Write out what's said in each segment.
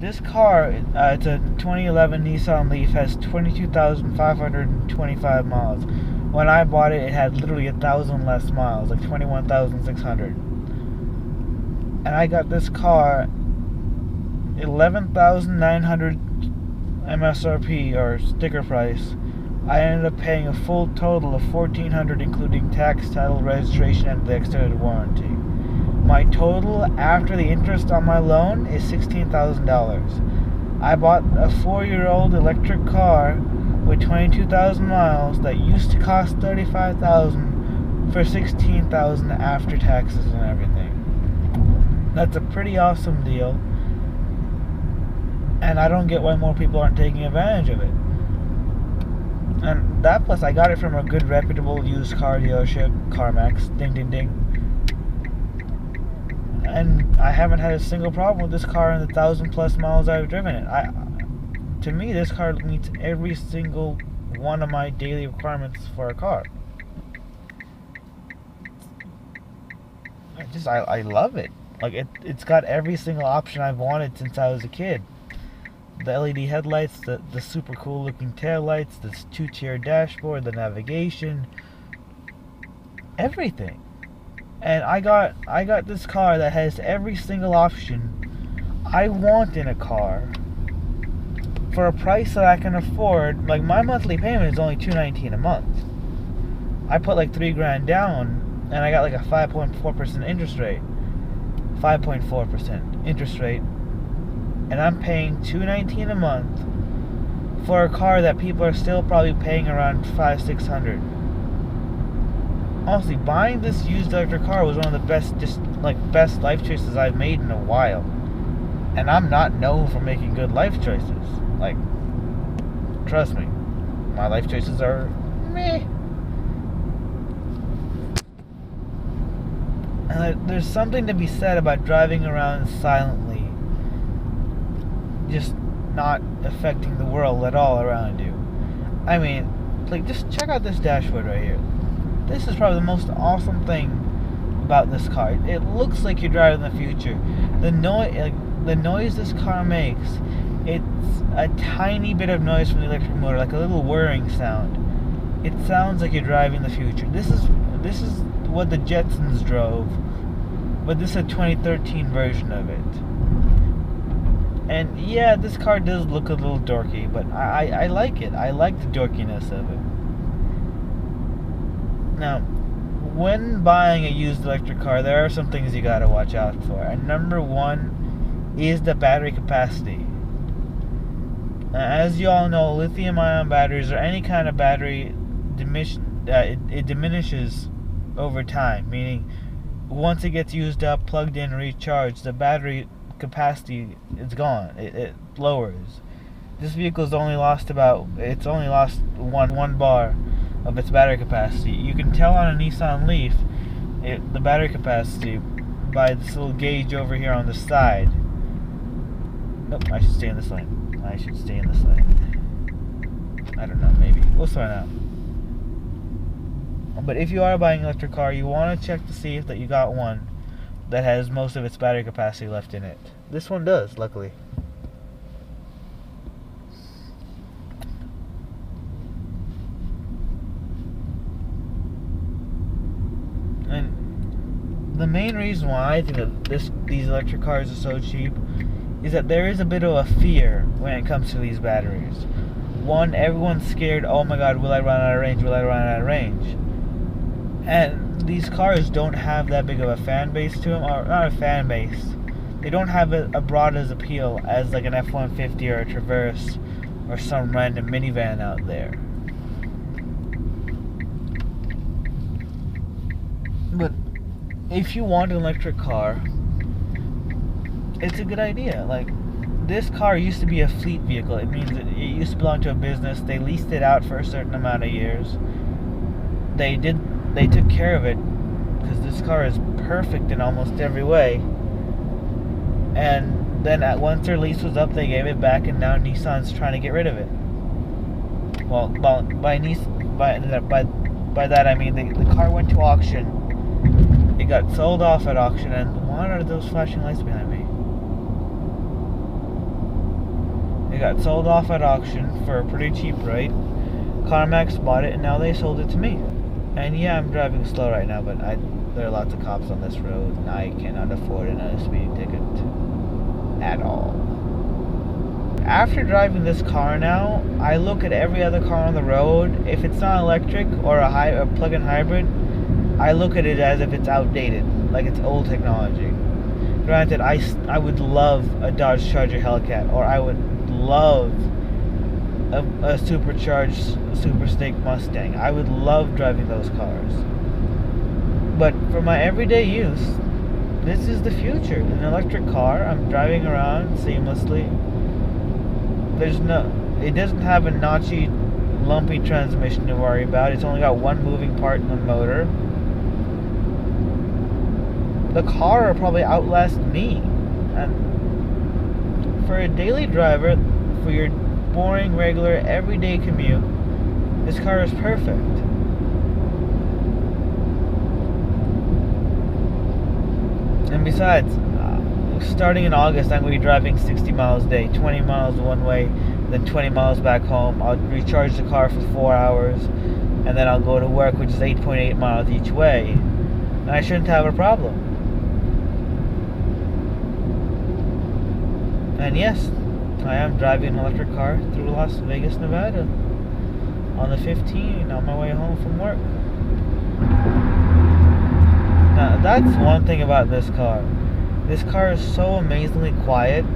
This car, it's a 2011 Nissan Leaf, has 22,525 miles. When I bought it, it had literally 1,000 less miles, like 21,600. And I got this car 11,900 MSRP or sticker price. I ended up paying a full total of 1,400, including tax, title, registration, and the extended warranty. My total after the interest on my loan is $16,000. I bought a 4-year-old electric car with 22,000 miles that used to cost $35,000 for $16,000 after taxes and everything. That's a pretty awesome deal, and I don't get why more people aren't taking advantage of it. And that, plus I got it from a good reputable used car dealership, CarMax, ding ding ding. And I haven't had a single problem with this car in the 1,000+ miles I've driven it. To me, this car meets every single one of my daily requirements for a car. I love it. Like it's got every single option I've wanted since I was a kid. The LED headlights, the super cool looking tail lights, the 2-tier dashboard, the navigation, everything. And I got this car that has every single option I want in a car for a price that I can afford. Like, my monthly payment is only $219 a month. I put like $3,000 down, and I got like a 5.4% interest rate. 5.4% interest rate, and I'm paying $219 a month for a car that people are still probably paying around $500-600. Honestly, buying this used electric car was one of the best life choices I've made in a while. And I'm not known for making good life choices. Like, trust me, my life choices are meh. And there's something to be said about driving around silently, just not affecting the world at all around you. I mean, like, just check out this dashboard right here. This is probably the most awesome thing about this car. It looks like you're driving the future. The noise this car makes, it's a tiny bit of noise from the electric motor, like a little whirring sound. It sounds like you're driving the future. This is what the Jetsons drove, but this is a 2013 version of it. And yeah, this car does look a little dorky, but I like it. I like the dorkiness of it. Now, when buying a used electric car, there are some things you gotta watch out for. And number one is the battery capacity. As you all know, lithium-ion batteries, or any kind of battery, it diminishes over time. Meaning, once it gets used up, plugged in, recharged, the battery capacity is gone. It lowers. This vehicle's only lost one bar of its battery capacity. You can tell on a Nissan Leaf the battery capacity by this little gauge over here on the side. Nope, I should stay in this lane. I don't know, maybe. We'll find out. But if you are buying an electric car, you want to check to see if that you got one that has most of its battery capacity left in it. This one does, luckily. And the main reason why I think that these electric cars are so cheap is that there is a bit of a fear when it comes to these batteries. One, everyone's scared, oh my god, will I run out of range? And these cars don't have that big of a fan base to them, or not a fan base. They don't have a broad as appeal as like an F-150 or a Traverse or some random minivan out there. But if you want an electric car, it's a good idea. Like, this car used to be a fleet vehicle. It means it used to belong to a business. They leased it out for a certain amount of years. They took care of it because this car is perfect in almost every way. And then once their lease was up, they gave it back, and now Nissan's trying to get rid of it. Well, by that I mean the car went to auction. It got sold off at auction, and why are those flashing lights behind me? It got sold off at auction for a pretty cheap rate. CarMax bought it and now they sold it to me. And yeah, I'm driving slow right now, but there are lots of cops on this road and I cannot afford another speeding ticket at all. After driving this car now, I look at every other car on the road. If it's not electric or a plug-in hybrid, I look at it as if it's outdated, like it's old technology. Granted, I would love a Dodge Charger Hellcat, or I would love a supercharged Super Snake Mustang. I would love driving those cars. But for my everyday use, this is the future. An electric car, I'm driving around seamlessly. It doesn't have a notchy, lumpy transmission to worry about. It's only got one moving part in the motor. The car will probably outlast me. And for a daily driver, for your boring, regular, everyday commute, this car is perfect. And besides, starting in August, I'm going to be driving 60 miles a day, 20 miles one way, then 20 miles back home. I'll recharge the car for 4 hours, and then I'll go to work, which is 8.8 miles each way. And I shouldn't have a problem. And yes, I am driving an electric car through Las Vegas, Nevada on the 15 on my way home from work. Now, that's one thing about this car. This car is so amazingly quiet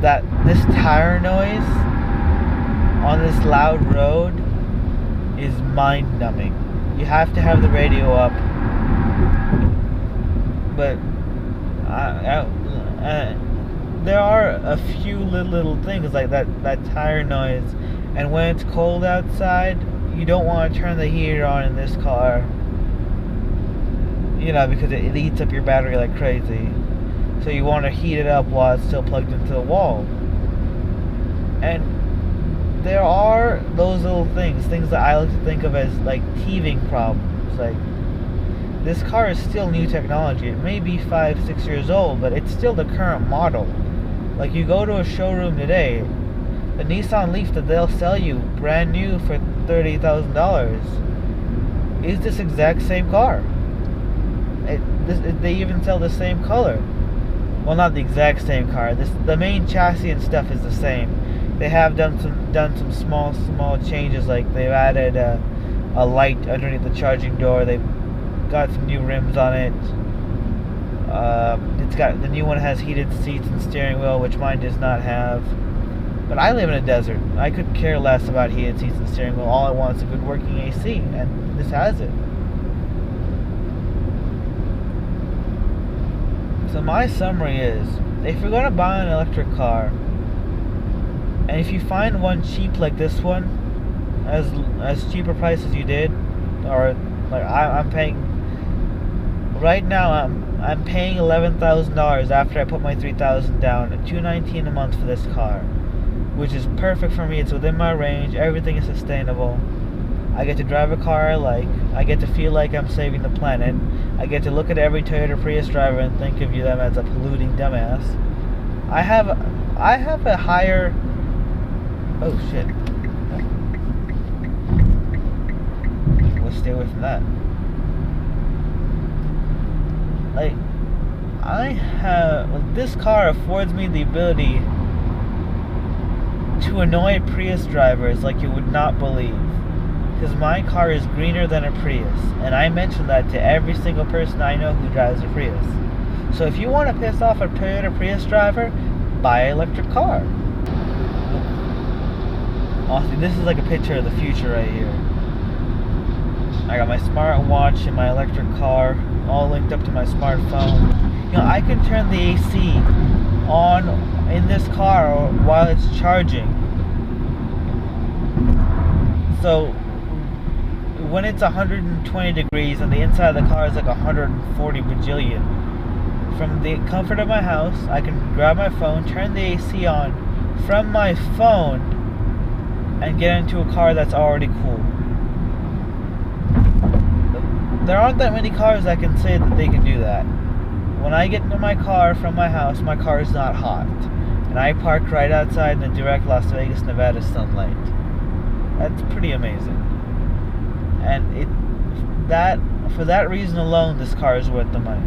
that this tire noise on this loud road is mind-numbing. You have to have the radio up. But there are a few little things like that tire noise. And when it's cold outside, you don't want to turn the heater on in this car. You know, because it eats up your battery like crazy. So you want to heat it up while it's still plugged into the wall. And there are those little things that I like to think of as like teething problems. Like, this car is still new technology. It may be 5-6 years old, but it's still the current model. Like, you go to a showroom today, the Nissan Leaf that they'll sell you brand new for $30,000 is this exact same car. They even sell the same color. Well, not the exact same car. The main chassis and stuff is the same. They have done some small changes, like they've added a light underneath the charging door. They've got some new rims on it. The new one has heated seats and steering wheel, which mine does not have. But I live in a desert. I could care less about heated seats and steering wheel. All I want is a good working AC, and this has it. So my summary is, if you're going to buy an electric car, and if you find one cheap like this one, as cheap a price as you did, or like I'm paying, right now I'm paying $11,000 after I put my $3,000 down, at $219 a month for this car, which is perfect for me. It's within my range. Everything is sustainable. I get to drive a car I like. I get to feel like I'm saving the planet. I get to look at every Toyota Prius driver and think of them as a polluting dumbass. I have a higher... Oh shit. Let's stay away from that. Like, this car affords me the ability to annoy Prius drivers like you would not believe. Because my car is greener than a Prius, and I mention that to every single person I know who drives a Prius. So if you want to piss off a Toyota Prius driver, buy an electric car. Honestly, this is like a picture of the future right here. I got my smartwatch and my electric car all linked up to my smartphone. You know, I can turn the AC on in this car while it's charging. So when it's 120 degrees and the inside of the car is like 140 bajillion, from the comfort of my house, I can grab my phone, turn the AC on from my phone, and get into a car that's already cool. There aren't that many cars that can say that they can do that. When I get into my car from my house, my car is not hot. And I parked right outside in the direct Las Vegas, Nevada sunlight. That's pretty amazing. And for that reason alone, this car is worth the money.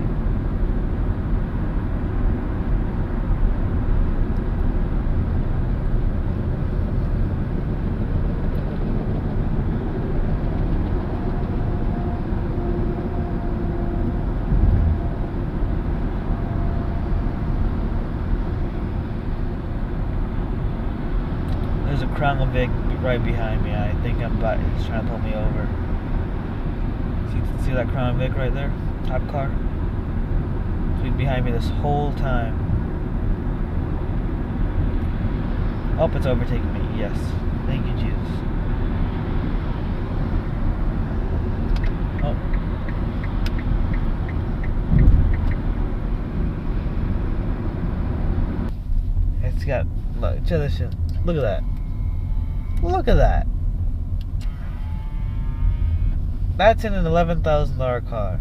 There's a Crown Vic right behind me. I think he's trying to pull me over. See that Crown Vic right there? Top car? It's been behind me this whole time. Oh, it's overtaking me. Yes. Thank you, Jesus. Oh. It's got... Look, check this shit. Look at that. Look at that. That's in an $11,000 car.